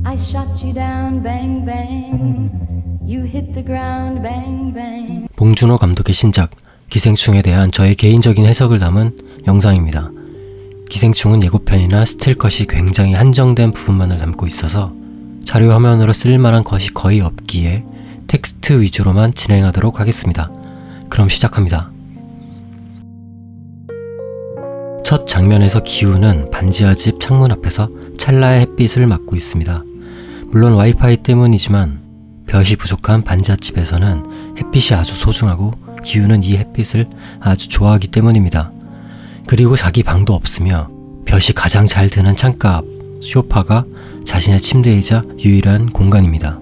I shot you down, bang bang. You hit the ground, bang bang. 봉준호 감독의 신작 기생충에 대한 저의 개인적인 해석을 담은 영상입니다. 기생충은 예고편이나 스틸컷이 굉장히 한정된 부분만을 담고 있어서 자료 화면으로 쓸만한 것이 거의 없기에 텍스트 위주로만 진행하도록 하겠습니다. 그럼 시작합니다. 첫 장면에서 기우는 반지하 집 창문 앞에서 찰나의 햇빛을 맞고 있습니다. 물론 와이파이 때문이지만 볕이 부족한 반지하 집에서는 햇빛이 아주 소중하고 기우는 이 햇빛을 아주 좋아하기 때문입니다. 그리고 자기 방도 없으며 볕이 가장 잘 드는 창가 앞 소파가 자신의 침대이자 유일한 공간입니다.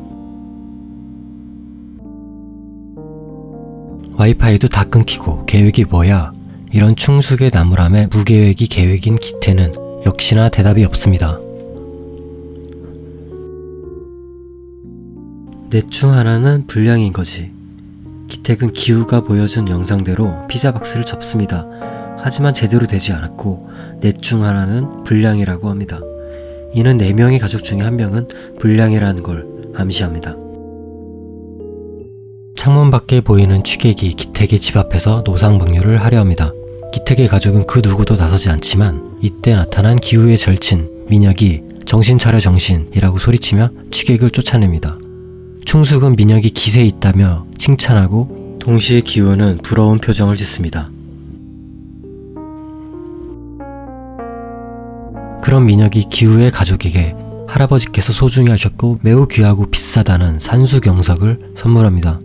와이파이도 다 끊기고 계획이 뭐야? 이런 충숙의 나무람에 무계획이 계획인 기태는 역시나 대답이 없습니다. 넷 중 하나는 불량인 거지. 기택은 기우가 보여준 영상대로 피자 박스를 접습니다. 하지만 제대로 되지 않았고 넷 중 하나는 불량이라고 합니다. 이는 4명의 가족 중에 1명은 불량이라는 걸 암시합니다. 창문 밖에 보이는 취객이 기택의 집 앞에서 노상방뇨를 하려 합니다. 기택의 가족은 그 누구도 나서지 않지만 이때 나타난 기우의 절친 민혁이 정신 차려 정신이라고 소리치며 취객을 쫓아냅니다. 충숙은 민혁이 기세 있다며 칭찬하고 동시에 기우는 부러운 표정을 짓습니다. 그런 민혁이 기우의 가족에게 할아버지께서 소중히 하셨고 매우 귀하고 비싸다는 산수경석을 선물합니다.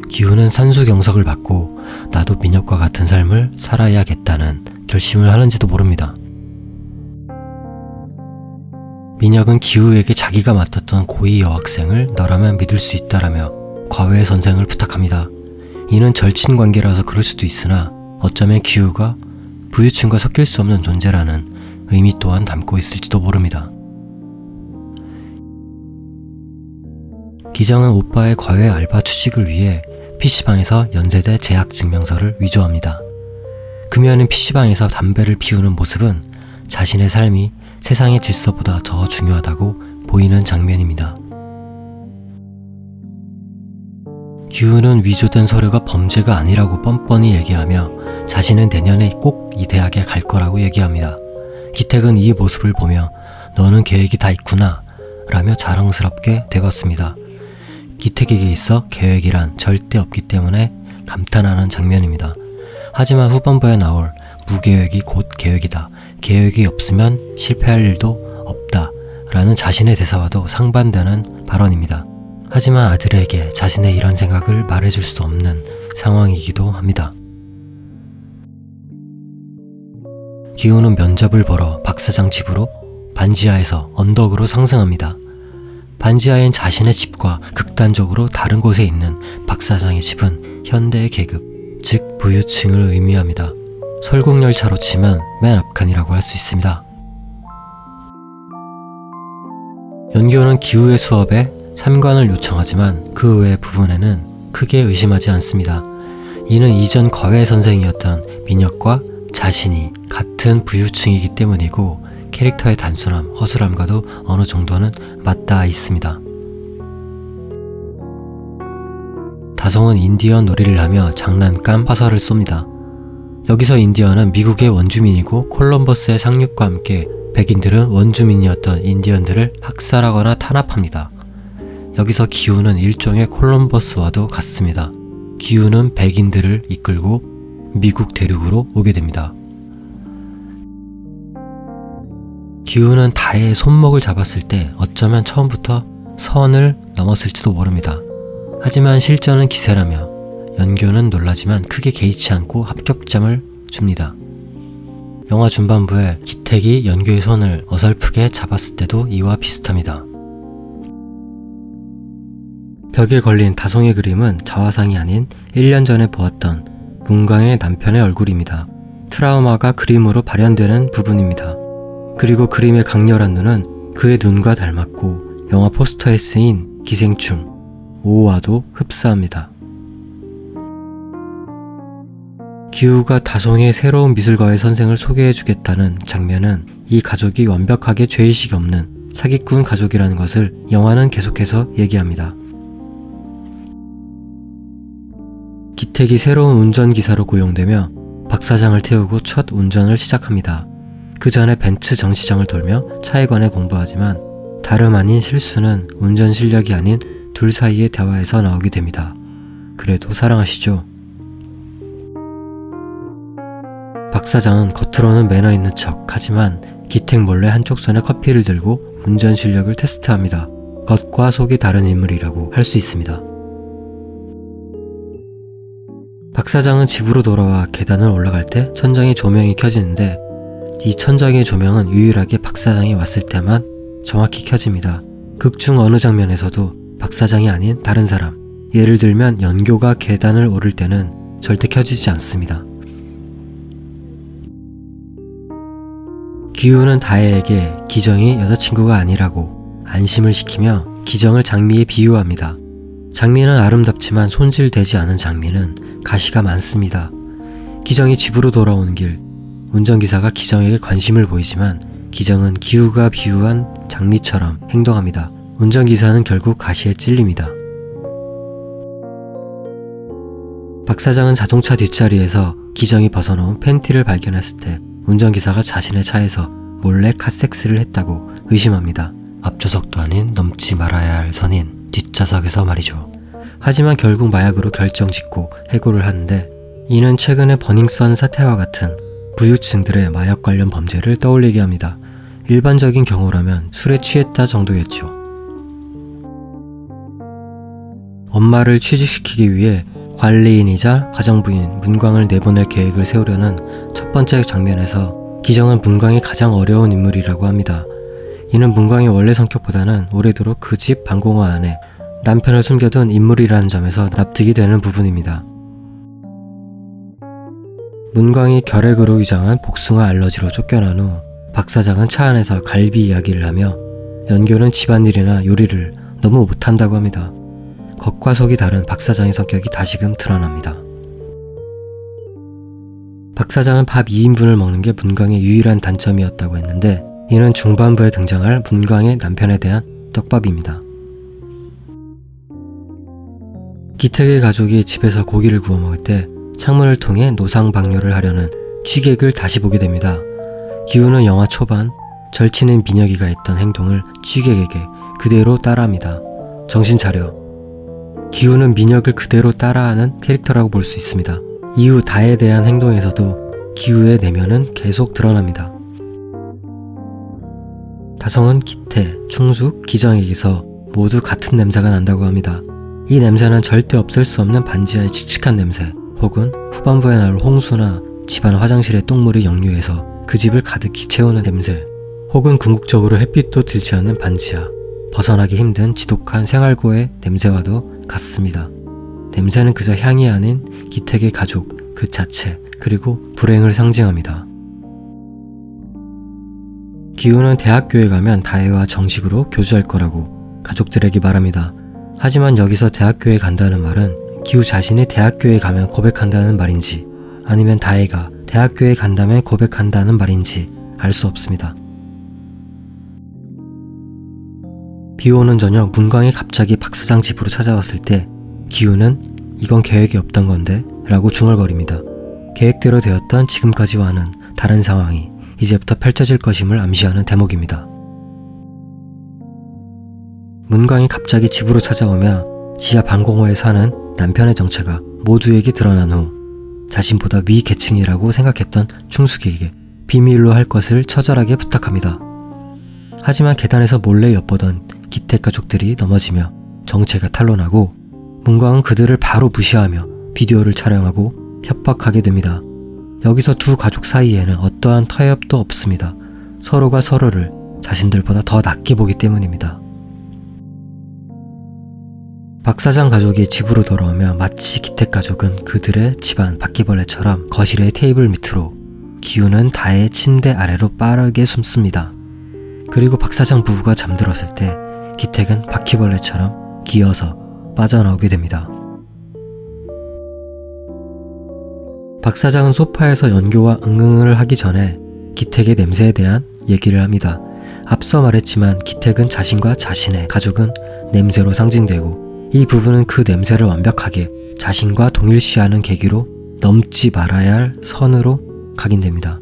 기우는 산수경석을 받고 나도 민혁과 같은 삶을 살아야겠다는 결심을 하는지도 모릅니다. 민혁은 기우에게 자기가 맡았던 고2 여학생을 너라면 믿을 수 있다라며 과외 선생을 부탁합니다. 이는 절친 관계라서 그럴 수도 있으나 어쩌면 기우가 부유층과 섞일 수 없는 존재라는 의미 또한 담고 있을지도 모릅니다. 기정은 오빠의 과외 알바 취직을 위해 PC방에서 연세대 재학 증명서를 위조합니다. 금연인 PC방에서 담배를 피우는 모습은 자신의 삶이 세상의 질서보다 더 중요하다고 보이는 장면입니다. 기우는 위조된 서류가 범죄가 아니라고 뻔뻔히 얘기하며 자신은 내년에 꼭 이 대학에 갈 거라고 얘기합니다. 기택은 이 모습을 보며 너는 계획이 다 있구나 라며 자랑스럽게 대봤습니다. 기택에게 있어 계획이란 절대 없기 때문에 감탄하는 장면입니다. 하지만 후반부에 나올 무계획이 곧 계획이다. 계획이 없으면 실패할 일도 없다. 라는 자신의 대사와도 상반되는 발언입니다. 하지만 아들에게 자신의 이런 생각을 말해줄 수 없는 상황이기도 합니다. 기우는 면접을 보러 박 사장 집으로 반지하에서 언덕으로 상승합니다. 반지하엔 자신의 집과 극단적으로 다른 곳에 있는 박 사장의 집은 현대의 계급, 즉 부유층을 의미합니다. 설국열차로 치면 맨 앞칸이라고 할 수 있습니다. 연교는 기우의 수업에 참관을 요청하지만 그 외 부분에는 크게 의심하지 않습니다. 이는 이전 과외 선생이었던 민혁과 자신이 같은 부유층이기 때문이고 캐릭터의 단순함, 허술함과도 어느 정도는 맞닿아 있습니다. 다송은 인디언 놀이를 하며 장난감 화살을 쏩니다. 여기서 인디언은 미국의 원주민이고 콜럼버스의 상륙과 함께 백인들은 원주민이었던 인디언들을 학살하거나 탄압합니다. 여기서 기우는 일종의 콜럼버스와도 같습니다. 기우는 백인들을 이끌고 미국 대륙으로 오게 됩니다. 기우는 다혜의 손목을 잡았을 때 어쩌면 처음부터 선을 넘었을지도 모릅니다. 하지만 실전은 기세라며 연교는 놀라지만 크게 개의치 않고 합격점을 줍니다. 영화 중반부에 기택이 연교의 손을 어설프게 잡았을 때도 이와 비슷합니다. 벽에 걸린 다송의 그림은 자화상이 아닌 1년 전에 보았던 문광의 남편의 얼굴입니다. 트라우마가 그림으로 발현되는 부분입니다. 그리고 그림의 강렬한 눈은 그의 눈과 닮았고 영화 포스터에 쓰인 기생충 5와도 흡사합니다. 기우가 다송의 새로운 미술가의 선생을 소개해주겠다는 장면은 이 가족이 완벽하게 죄의식이 없는 사기꾼 가족이라는 것을 영화는 계속해서 얘기합니다. 기택이 새로운 운전기사로 고용되며 박 사장을 태우고 첫 운전을 시작합니다. 그 전에 벤츠 정시장을 돌며 차에 관해 공부하지만 다름 아닌 실수는 운전 실력이 아닌 둘 사이의 대화에서 나오게 됩니다. 그래도 사랑하시죠? 박 사장은 겉으로는 매너 있는 척 하지만 기택 몰래 한쪽 손에 커피를 들고 운전 실력을 테스트합니다. 겉과 속이 다른 인물이라고 할 수 있습니다. 박 사장은 집으로 돌아와 계단을 올라갈 때 천장에 조명이 켜지는데 이 천장의 조명은 유일하게 박 사장이 왔을 때만 정확히 켜집니다. 극 중 어느 장면에서도 박 사장이 아닌 다른 사람, 예를 들면 연교가 계단을 오를 때는 절대 켜지지 않습니다. 기우는 다혜에게 기정이 여자친구가 아니라고 안심을 시키며 기정을 장미에 비유합니다. 장미는 아름답지만 손질되지 않은 장미는 가시가 많습니다. 기정이 집으로 돌아오는 길, 운전기사가 기정에게 관심을 보이지만 기정은 기우가 비유한 장미처럼 행동합니다. 운전기사는 결국 가시에 찔립니다. 박 사장은 자동차 뒷자리에서 기정이 벗어놓은 팬티를 발견했을 때 운전기사가 자신의 차에서 몰래 카섹스를 했다고 의심합니다. 앞좌석도 아닌 넘지 말아야 할 선인 뒷좌석에서 말이죠. 하지만 결국 마약으로 결정짓고 해고를 하는데 이는 최근의 버닝썬 사태와 같은 부유층들의 마약 관련 범죄를 떠올리게 합니다. 일반적인 경우라면 술에 취했다 정도였죠. 엄마를 취직시키기 위해 관리인이자 가정부인 문광을 내보낼 계획을 세우려는 첫 번째 장면에서 기정은 문광이 가장 어려운 인물이라고 합니다. 이는 문광의 원래 성격보다는 오래도록 그 집 방공호 안에 남편을 숨겨둔 인물이라는 점에서 납득이 되는 부분입니다. 문광이 결핵으로 위장한 복숭아 알러지로 쫓겨난 후 박 사장은 차 안에서 갈비 이야기를 하며 연교는 집안일이나 요리를 너무 못한다고 합니다. 겉과 속이 다른 박 사장의 성격이 다시금 드러납니다. 박 사장은 밥 2인분을 먹는 게 문광의 유일한 단점이었다고 했는데 이는 중반부에 등장할 문광의 남편에 대한 떡밥입니다. 기택의 가족이 집에서 고기를 구워 먹을 때 창문을 통해 노상방뇨를 하려는 취객을 다시 보게 됩니다. 기우는 영화 초반 절친인 민혁이가 했던 행동을 취객에게 그대로 따라합니다. 정신 차려. 기우는 민혁을 그대로 따라하는 캐릭터라고 볼 수 있습니다. 이후 다에 대한 행동에서도 기우의 내면은 계속 드러납니다. 다성은 기태, 충숙, 기정에게서 모두 같은 냄새가 난다고 합니다. 이 냄새는 절대 없을 수 없는 반지하의 칙칙한 냄새, 혹은 후반부에 나올 홍수나 집안 화장실의 똥물이 역류해서 그 집을 가득히 채우는 냄새, 혹은 궁극적으로 햇빛도 들지 않는 반지하, 벗어나기 힘든 지독한 생활고의 냄새와도 같습니다. 냄새는 그저 향이 아닌 기택의 가족 그 자체, 그리고 불행을 상징합니다. 기우는 대학교에 가면 다혜와 정식으로 교제할 거라고 가족들에게 말합니다. 하지만 여기서 대학교에 간다는 말은 기우 자신이 대학교에 가면 고백한다는 말인지 아니면 다혜가 대학교에 간다면 고백한다는 말인지 알 수 없습니다. 비오는 저녁 문광이 갑자기 박 사장 집으로 찾아왔을 때 기우는 이건 계획이 없던 건데 라고 중얼거립니다. 계획대로 되었던 지금까지와는 다른 상황이 이제부터 펼쳐질 것임을 암시하는 대목입니다. 문광이 갑자기 집으로 찾아오며 지하 방공호에 사는 남편의 정체가 모두에게 드러난 후 자신보다 위 계층이라고 생각했던 충숙에게 비밀로 할 것을 처절하게 부탁합니다. 하지만 계단에서 몰래 엿보던 기택 가족들이 넘어지며 정체가 탄로나고 문광은 그들을 바로 무시하며 비디오를 촬영하고 협박하게 됩니다. 여기서 두 가족 사이에는 어떠한 타협도 없습니다. 서로가 서로를 자신들보다 더 낮게 보기 때문입니다. 박 사장 가족이 집으로 돌아오며 마치 기택 가족은 그들의 집안 바퀴벌레처럼 거실의 테이블 밑으로, 기우는 다의 침대 아래로 빠르게 숨습니다. 그리고 박 사장 부부가 잠들었을 때 기택은 바퀴벌레처럼 기어서 빠져나오게 됩니다. 박 사장은 소파에서 연교와 응응을 하기 전에 기택의 냄새에 대한 얘기를 합니다. 앞서 말했지만 기택은 자신과 자신의 가족은 냄새로 상징되고 이 부분은 그 냄새를 완벽하게 자신과 동일시하는 계기로 넘지 말아야 할 선으로 각인됩니다.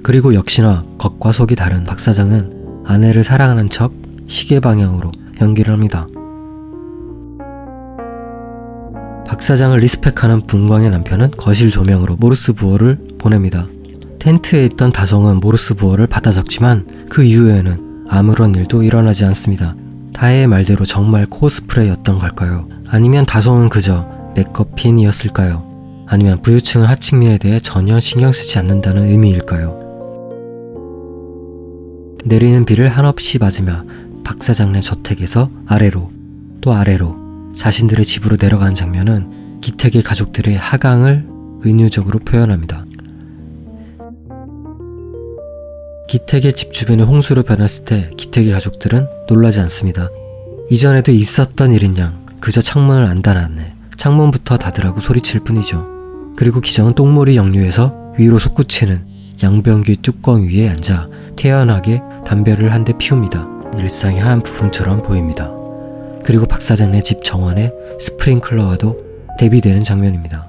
그리고 역시나 겉과 속이 다른 박 사장은 아내를 사랑하는 척 시계 방향으로 연기를 합니다. 박 사장을 리스펙하는 분광의 남편은 거실 조명으로 모르스 부호를 보냅니다. 텐트에 있던 다송은 모르스 부호를 받아 적지만 그 이후에는 아무런 일도 일어나지 않습니다. 다혜의 말대로 정말 코스프레였던 걸까요? 아니면 다송은 그저 맥거핀이었을까요? 아니면 부유층은 하층민에 대해 전혀 신경 쓰지 않는다는 의미일까요? 내리는 비를 한없이 맞으며 박 사장네 저택에서 아래로 또 아래로 자신들의 집으로 내려가는 장면은 기택의 가족들의 하강을 은유적으로 표현합니다. 기택의 집 주변이 홍수로 변했을 때 기택의 가족들은 놀라지 않습니다. 이전에도 있었던 일인 양 그저 창문을 안 닫았네, 창문부터 닫으라고 소리칠 뿐이죠. 그리고 기정은 똥물이 역류해서 위로 솟구치는 양변기 뚜껑 위에 앉아 태연하게 담배를 한 대 피웁니다. 일상의 한 부분처럼 보입니다. 그리고 박 사장네 집 정원에 스프링클러와도 대비되는 장면입니다.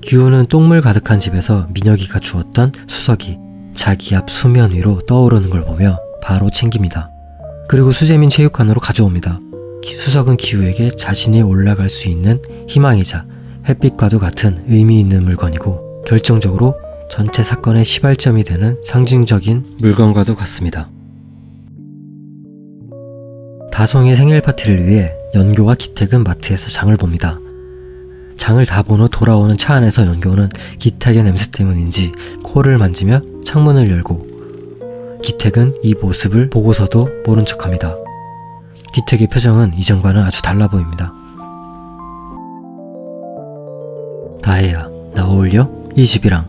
기우는 똥물 가득한 집에서 민혁이가 주었던 수석이 자기 앞 수면 위로 떠오르는 걸 보며 바로 챙깁니다. 그리고 수재민 체육관으로 가져옵니다. 수석은 기우에게 자신이 올라갈 수 있는 희망이자 햇빛과도 같은 의미 있는 물건이고 결정적으로 전체 사건의 시발점이 되는 상징적인 물건과도 같습니다. 다송의 생일 파티를 위해 연교와 기택은 마트에서 장을 봅니다. 장을 다 본 후 돌아오는 차 안에서 연교는 기택의 냄새 때문인지 코를 만지며 창문을 열고 기택은 이 모습을 보고서도 모른 척합니다. 기택의 표정은 이전과는 아주 달라 보입니다. 다혜야, 나 어울려? 이 집이랑.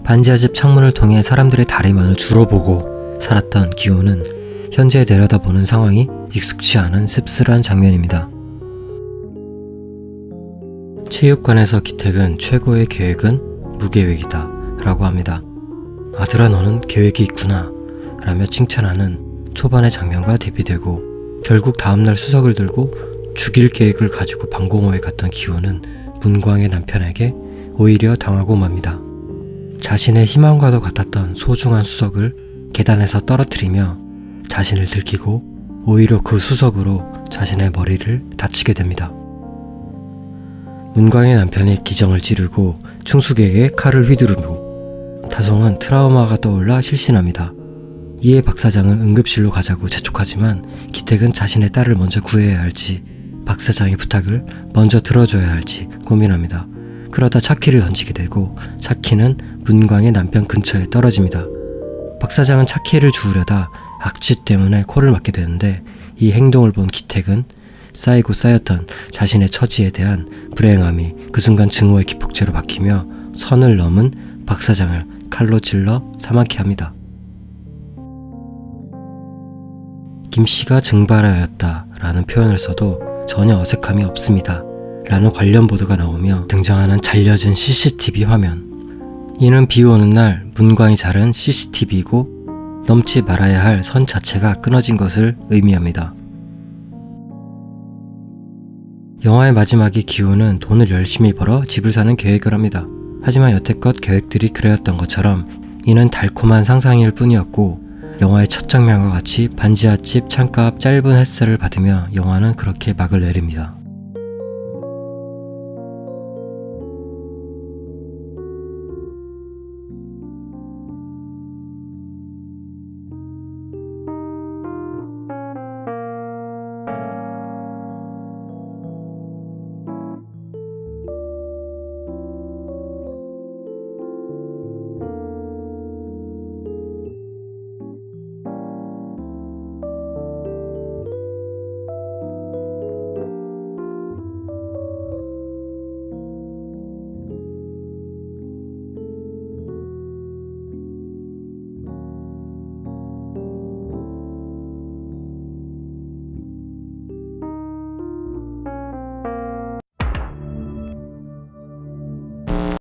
반지하 집 창문을 통해 사람들의 다리만을 주로 보고 살았던 기우는 현재 내려다보는 상황이 익숙치 않은 씁쓸한 장면입니다. 체육관에서 기택은 최고의 계획은 무계획이다 라고 합니다. 아들아, 너는 계획이 있구나 라며 칭찬하는 초반의 장면과 대비되고 결국 다음날 수석을 들고 죽일 계획을 가지고 방공호에 갔던 기우는 문광의 남편에게 오히려 당하고 맙니다. 자신의 희망과도 같았던 소중한 수석을 계단에서 떨어뜨리며 자신을 들키고 오히려 그 수석으로 자신의 머리를 다치게 됩니다. 문광의 남편이 기정을 찌르고 충숙에게 칼을 휘두르고 다송은 트라우마가 떠올라 실신합니다. 이에 박 사장은 응급실로 가자고 재촉하지만 기택은 자신의 딸을 먼저 구해야 할지 박 사장의 부탁을 먼저 들어줘야 할지 고민합니다. 그러다 차키를 던지게 되고 차키는 문광의 남편 근처에 떨어집니다. 박 사장은 차키를 주우려다 악취 때문에 코를 막게 되는데 이 행동을 본 기택은 쌓이고 쌓였던 자신의 처지에 대한 불행함이 그 순간 증오의 기폭제로 박히며 선을 넘은 박 사장을 칼로 찔러 사망케 합니다. 김씨가 증발하였다 라는 표현을 써도 전혀 어색함이 없습니다 라는 관련 보도가 나오며 등장하는 잘려진 CCTV 화면, 이는 비 오는 날 문광이 자른 CCTV이고 넘지 말아야 할 선 자체가 끊어진 것을 의미합니다. 영화의 마지막에 기우는 돈을 열심히 벌어 집을 사는 계획을 합니다. 하지만 여태껏 계획들이 그래왔던 것처럼 이는 달콤한 상상일 뿐이었고 영화의 첫 장면과 같이 반지하집 창가 앞 짧은 햇살을 받으며 영화는 그렇게 막을 내립니다.